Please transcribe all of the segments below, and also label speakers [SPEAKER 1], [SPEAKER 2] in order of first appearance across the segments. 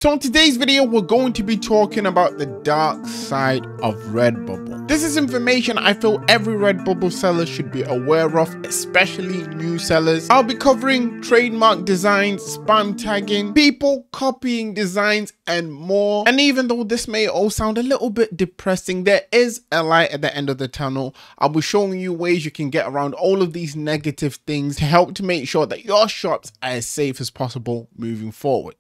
[SPEAKER 1] So in today's video, we're going to be talking about the dark side of Redbubble. This is information I feel every Redbubble seller should be aware of, especially new sellers. I'll be covering trademark designs, spam tagging, people copying designs, and more. And even though this may all sound a little bit depressing, there is a light at the end of the tunnel. I'll be showing you ways you can get around all of these negative things to help to make sure that your shops are as safe as possible moving forward.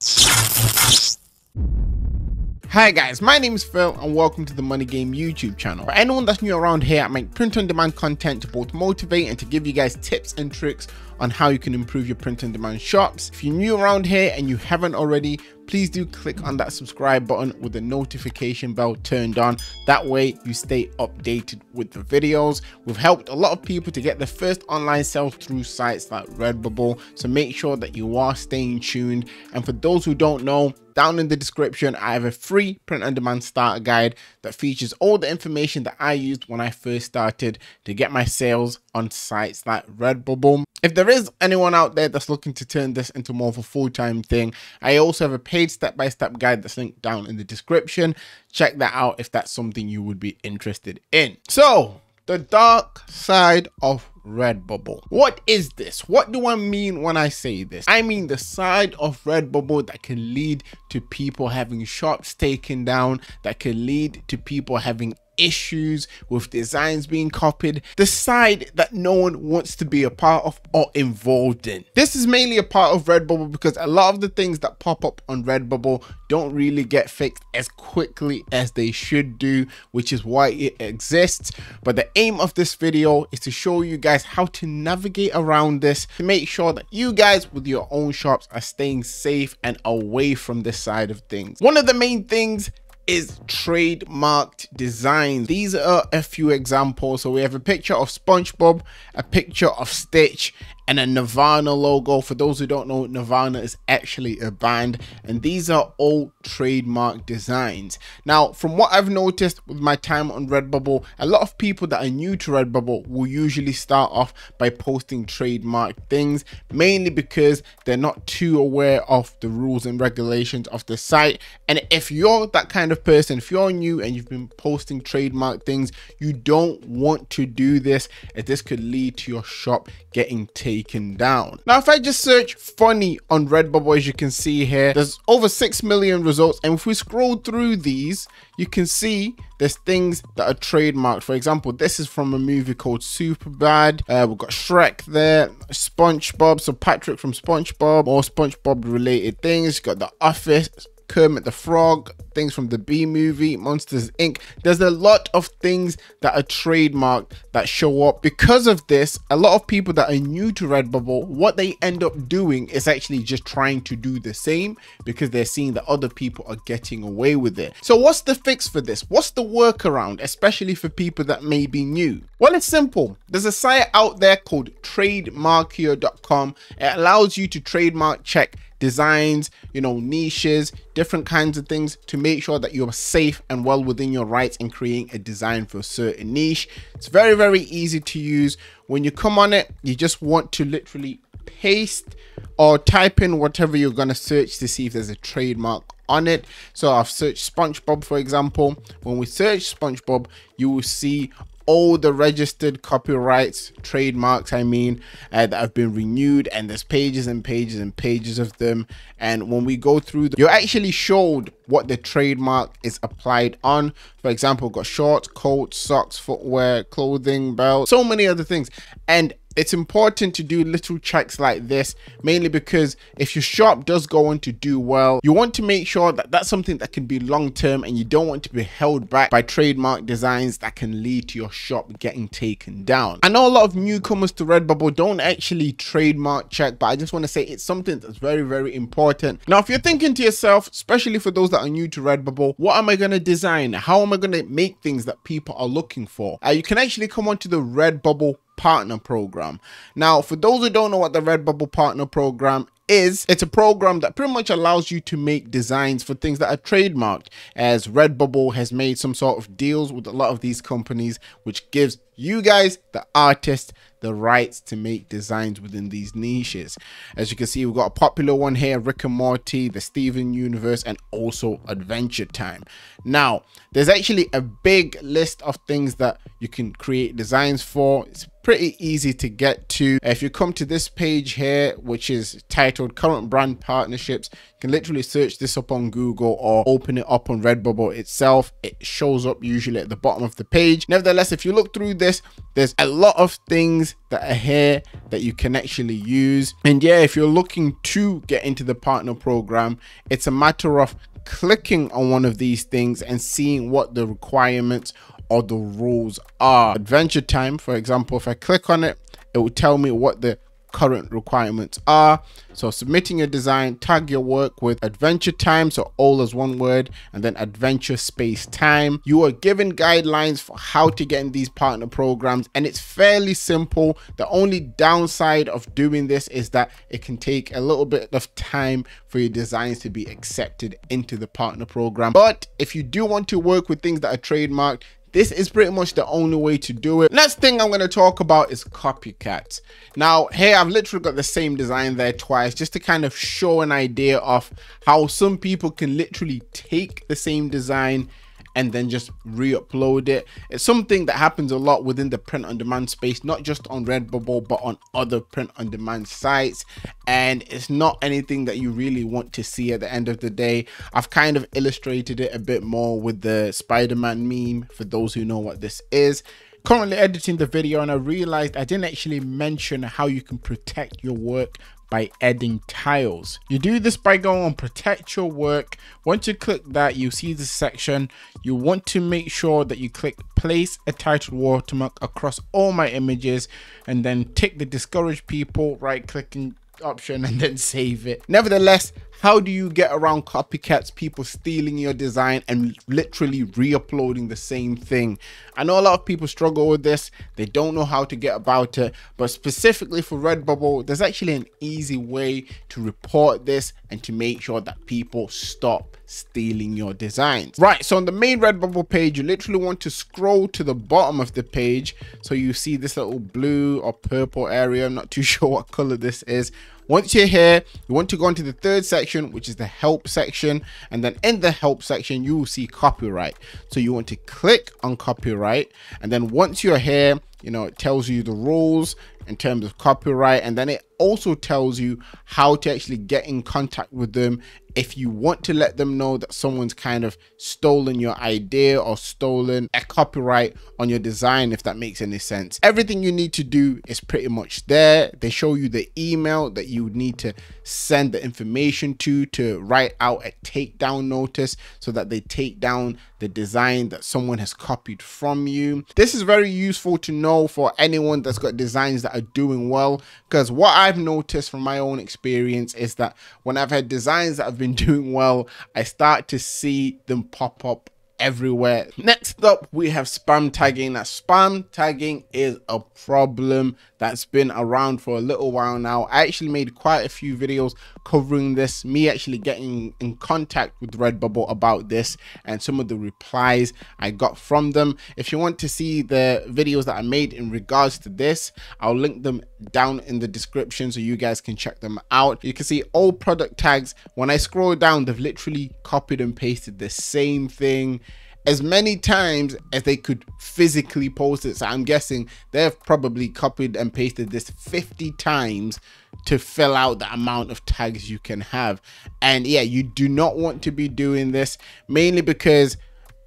[SPEAKER 1] Hi guys, my name is Phil and welcome to the Money Game YouTube channel. For anyone that's new around here, I make print-on-demand content to both motivate and to give you guys tips and tricks on how you can improve your print-on-demand shops. If you're new around here and you haven't already, please do click on that subscribe button with the notification bell turned on. That way you stay updated with the videos. We've helped a lot of people to get their first online sales through sites like Redbubble, so make sure that you are staying tuned. And for those who don't know, down in the description, I have a free print-on-demand starter guide that features all the information that I used when I first started to get my sales on sites like Redbubble. If there is anyone out there that's looking to turn this into more of a full-time thing, I also have a paid step-by-step guide that's linked down in the description. Check that out if that's something you would be interested in. So, the dark side of Redbubble. What is this? What do I mean when I say this? I mean the side of Redbubble that can lead to people having shops taken down, that can lead to people having issues with designs being copied, the side that no one wants to be a part of or involved in. This is mainly a part of Redbubble because a lot of the things that pop up on Redbubble don't really get fixed as quickly as they should do, which is why it exists. But the aim of this video is to show you guys how to navigate around this to make sure that you guys with your own shops are staying safe and away from this side of things. One of the main things is trademarked designs. These are a few examples. So we have a picture of SpongeBob, a picture of Stitch, and a Nirvana logo. For those who don't know, Nirvana is actually a band, and these are all trademark designs. Now, from what I've noticed with my time on Redbubble, a lot of people that are new to Redbubble will usually start off by posting trademark things, mainly because they're not too aware of the rules and regulations of the site. And if you're that kind of person, if you're new and you've been posting trademark things, you don't want to do this, as this could lead to your shop getting taken down. Now, if I just search funny on Redbubble, as you can see here, there's over 6 million results, and if we scroll through these, you can see there's things that are trademarked. For example, this is from a movie called Superbad. We've got Shrek there, SpongeBob, so Patrick from SpongeBob, or SpongeBob related things. You've got The Office, Kermit the Frog, things from the B movie, Monsters Inc. There's a lot of things that are trademarked that show up. Because of this, a lot of people that are new to Redbubble, what they end up doing is actually just trying to do the same because they're seeing that other people are getting away with it. So what's the fix for this? What's the workaround, especially for people that may be new? Well, it's simple. There's a site out there called trademarkier.com. It allows you to trademark check designs, niches, different kinds of things to make sure that you're safe and well within your rights in creating a design for a certain niche. It's very, very easy to use. When you come on it, you just want to literally paste or type in whatever you're going to search to see if there's a trademark on it. So I've searched SpongeBob, for example. When we search SpongeBob, you will see all the registered copyrights, trademarks, that have been renewed, and there's pages and pages and pages of them. And when we go through you're actually showed what the trademark is applied on. For example, got shorts, coats, socks, footwear, clothing, belts, so many other things. And it's important to do little checks like this, mainly because if your shop does go on to do well, you want to make sure that that's something that can be long-term, and you don't want to be held back by trademark designs that can lead to your shop getting taken down. I know a lot of newcomers to Redbubble don't actually trademark check, but I just want to say it's something that's very, very important. Now, if you're thinking to yourself, especially for those that are new to Redbubble, what am I going to design? How am I going to make things that people are looking for? You can actually come onto the Redbubble Partner Program. Now, for those who don't know what the Redbubble Partner Program is, it's a program that pretty much allows you to make designs for things that are trademarked, as Redbubble has made some sort of deals with a lot of these companies, which gives you guys, the artists, the rights to make designs within these niches. As you can see, we've got a popular one here, Rick and Morty, the Steven Universe, and also Adventure Time. Now, there's actually a big list of things that you can create designs for. It's pretty easy to get to. If you come to this page here, which is titled Current Brand Partnerships, you can literally search this up on Google or open it up on Redbubble itself. It shows up usually at the bottom of the page. Nevertheless, if you look through this, there's a lot of things that are here that you can actually use. And yeah, if you're looking to get into the partner program, it's a matter of clicking on one of these things and seeing what the requirements or the rules are. Adventure Time, for example, if I click on it, it will tell me what the current requirements are. So submitting your design, tag your work with Adventure Time, so all as one word, and then Adventure Space Time. You are given guidelines for how to get in these partner programs, and it's fairly simple. The only downside of doing this is that it can take a little bit of time for your designs to be accepted into the partner program. But if you do want to work with things that are trademarked, this is pretty much the only way to do it. Next thing I'm going to talk about is Copycats. Now, here I've literally got the same design there twice, just to kind of show an idea of how some people can literally take the same design and then just re-upload it. It's something that happens a lot within the print on demand space, not just on Redbubble, but on other print on demand sites. And it's not anything that you really want to see at the end of the day. I've kind of illustrated it a bit more with the Spider-Man meme, for those who know what this is. Currently editing the video, and I realized I didn't actually mention how you can protect your work by adding tiles. You do this by going on protect your work. Once you click that, you see this section. You want to make sure that you click place a title watermark across all my images, and then tick the discourage people right clicking option and then save it. Nevertheless, how do you get around copycats, people stealing your design and literally re-uploading the same thing? I know a lot of people struggle with this. They don't know how to get about it, but specifically for Redbubble, there's actually an easy way to report this and to make sure that people stop stealing your designs. Right, so on the main Redbubble page, you literally want to scroll to the bottom of the page. So you see this little blue or purple area. I'm not too sure what color this is. Once you're here, you want to go into the third section, which is the help section. And then in the help section, you will see copyright. So you want to click on copyright. And then once you're here, you know, it tells you the rules in terms of copyright. And then it also tells you how to actually get in contact with them if you want to let them know that someone's kind of stolen your idea or stolen a copyright on your design, if that makes any sense. Everything you need to do is pretty much there. They show you the email that you need to send the information to write out a takedown notice so that they take down the design that someone has copied from you. This is very useful to know for anyone that's got designs that are doing well, because what I've noticed from my own experience is that when I've had designs that have been doing well, I start to see them pop up everywhere. Next up, we have spam tagging. Now, spam tagging is a problem that's been around for a little while now. I actually made quite a few videos covering this, me actually getting in contact with Redbubble about this and some of the replies I got from them. If you want to see the videos that I made in regards to this, I'll link them down in the description so you guys can check them out. You can see all product tags. When I scroll down, they've literally copied and pasted the same thing as many times as they could physically post it. So I'm guessing they've probably copied and pasted this 50 times to fill out the amount of tags you can have. And yeah, you do not want to be doing this, mainly because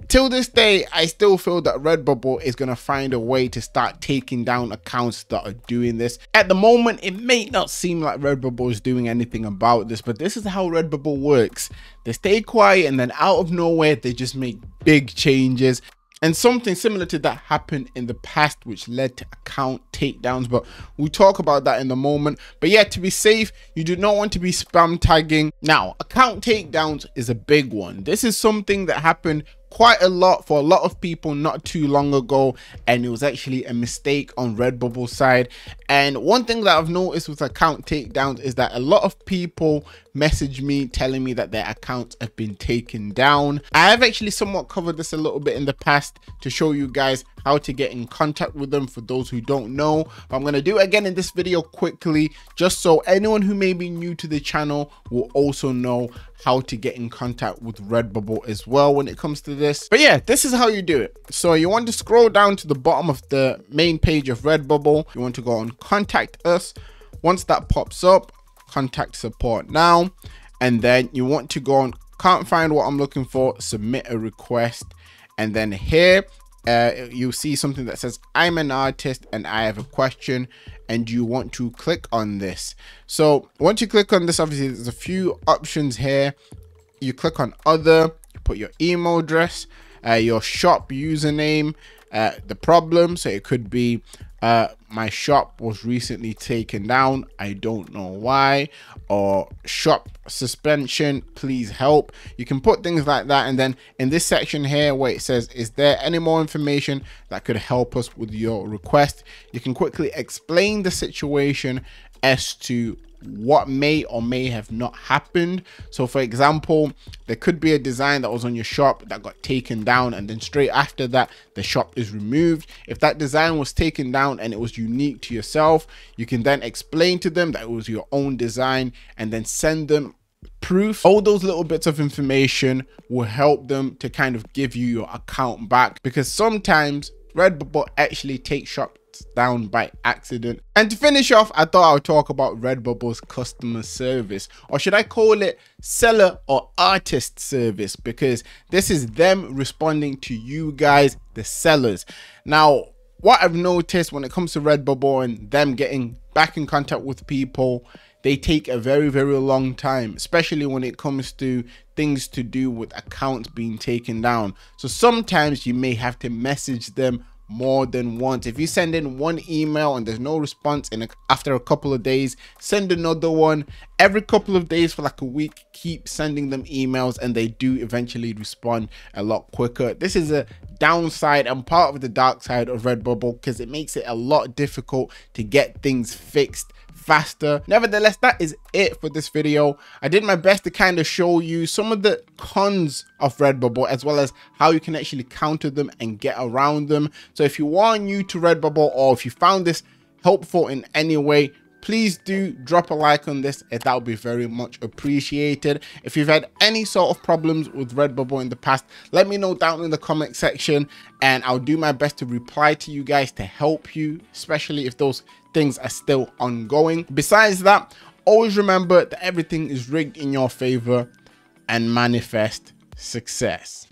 [SPEAKER 1] till this day, I still feel that Redbubble is going to find a way to start taking down accounts that are doing this. At the moment, it may not seem like Redbubble is doing anything about this, but this is how Redbubble works. They stay quiet and then out of nowhere, they just make big changes. And something similar to that happened in the past, which led to account takedowns, but we'll talk about that in a moment. But yeah, to be safe, you do not want to be spam tagging. Now, account takedowns is a big one. This is something that happened quite a lot for a lot of people not too long ago, and it was actually a mistake on Redbubble's side. And one thing that I've noticed with account takedowns is that a lot of people message me telling me that their accounts have been taken down. I have actually somewhat covered this a little bit in the past to show you guys how to get in contact with them for those who don't know, but I'm going to do it again in this video quickly, just so anyone who may be new to the channel will also know how to get in contact with Redbubble as well when it comes to this. But yeah, this is how you do it. So you want to scroll down to the bottom of the main page of Redbubble. You want to go on contact us. Once that pops up, contact support now, and then you want to go on can't find what I'm looking for, submit a request, and then here you'll see something that says I'm an artist and I have a question, and you want to click on this. So once you click on this, obviously there's a few options here. You click on other, you put your email address, your shop username, the problem, so it could be my shop was recently taken down, I don't know why, or shop suspension, please help. You can put things like that, and then in this section here where it says is there any more information that could help us with your request, you can quickly explain the situation as to what may or may have not happened. So for example, there could be a design that was on your shop that got taken down, and then straight after that the shop is removed. If that design was taken down and it was unique to yourself, you can then explain to them that it was your own design and then send them proof. All those little bits of information will help them to kind of give you your account back, because sometimes Redbubble actually takes shops down by accident. And to finish off, I thought I would talk about Redbubble's customer service, or should I call it seller or artist service, because this is them responding to you guys, the sellers. Now, what I've noticed when it comes to Redbubble and them getting back in contact with people, they take a very, very long time, especially when it comes to things to do with accounts being taken down. So sometimes you may have to message them more than once. If you send in one email and there's no response after a couple of days, send another one. Every couple of days for like a week, keep sending them emails, and they do eventually respond a lot quicker. This is a downside and part of the dark side of Redbubble, because it makes it a lot difficult to get things fixed faster. Nevertheless, that is it for this video. I did my best to kind of show you some of the cons of Redbubble, as well as how you can actually counter them and get around them. So if you are new to Redbubble, or if you found this helpful in any way, please do drop a like on this, and that would be very much appreciated. If you've had any sort of problems with Redbubble in the past, let me know down in the comment section, and I'll do my best to reply to you guys to help you, especially if those things are still ongoing. Besides that, always remember that everything is rigged in your favor, and manifest success.